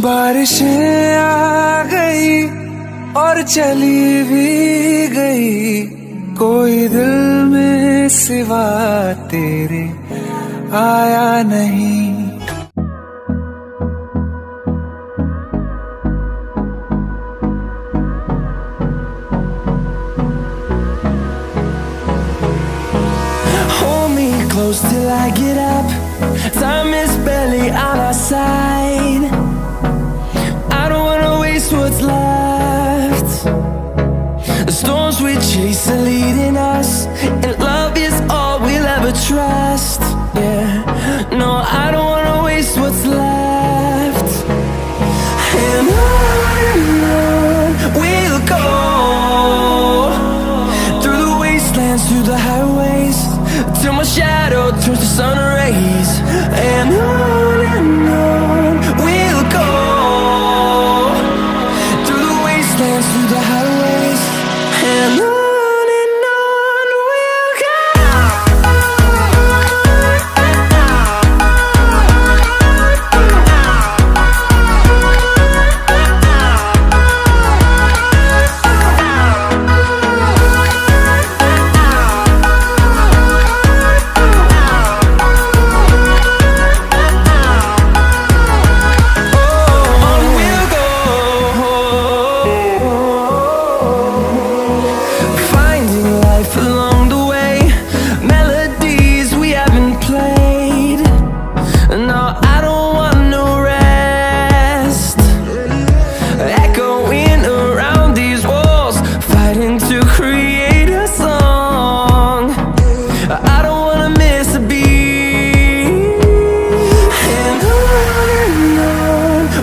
बारिशें आ गई और चली भी गई, कोई दिल में सिवा तेरे आया नहीं। Hold me close till I get up. Time is barely on our side. I don't wanna waste what's left. The storms we chase are leading us, and love is all we'll ever trust. Yeah, no, I don't wanna waste what's left. And on we'll go, through the wastelands, through the highways, till my shadow turns to sun rays. And on we'll go, through the wastelands, through the highways, and on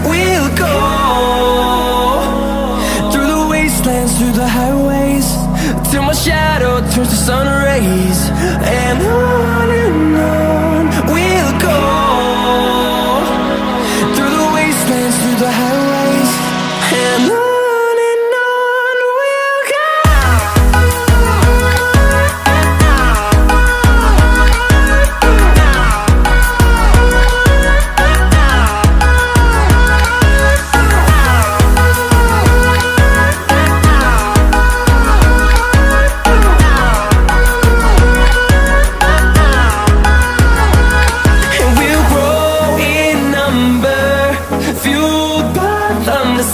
we'll go. Through the highways, till my shadow turns to sun rays. And on we'll go, through the wastelands, through the highways, and on we'll go.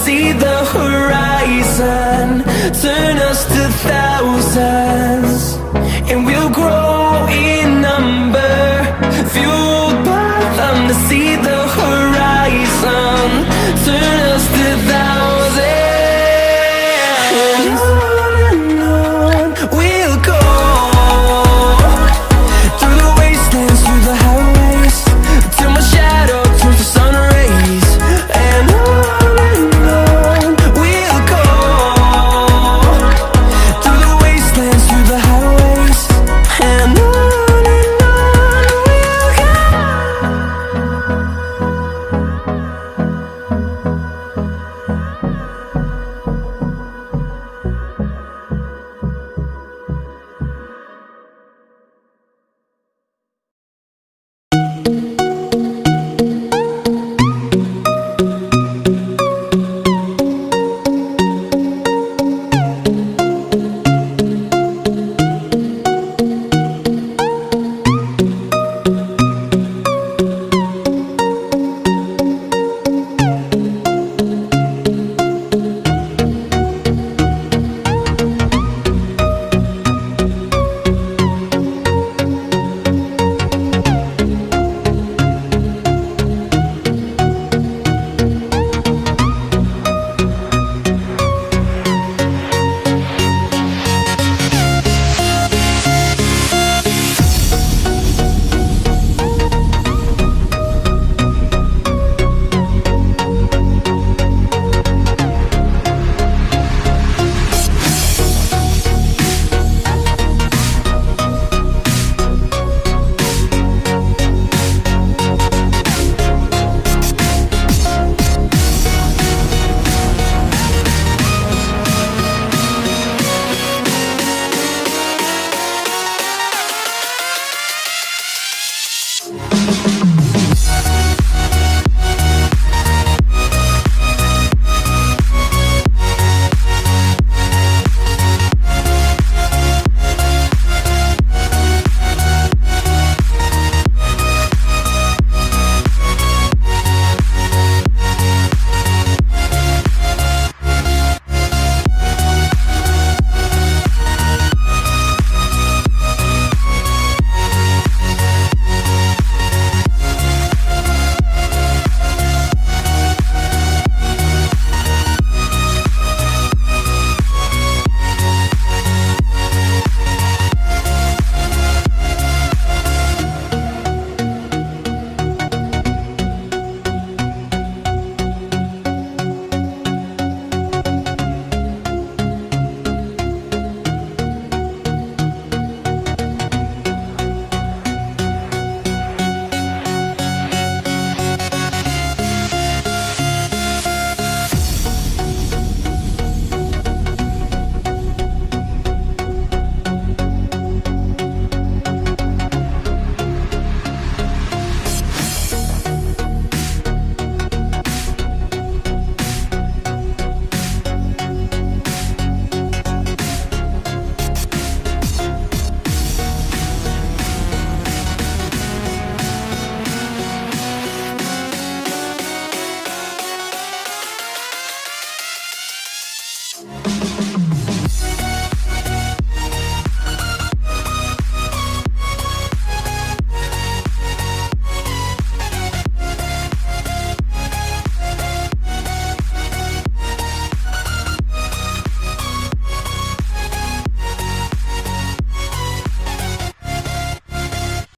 See the horizon, turn us to thousands, and we'll grow in number, fuel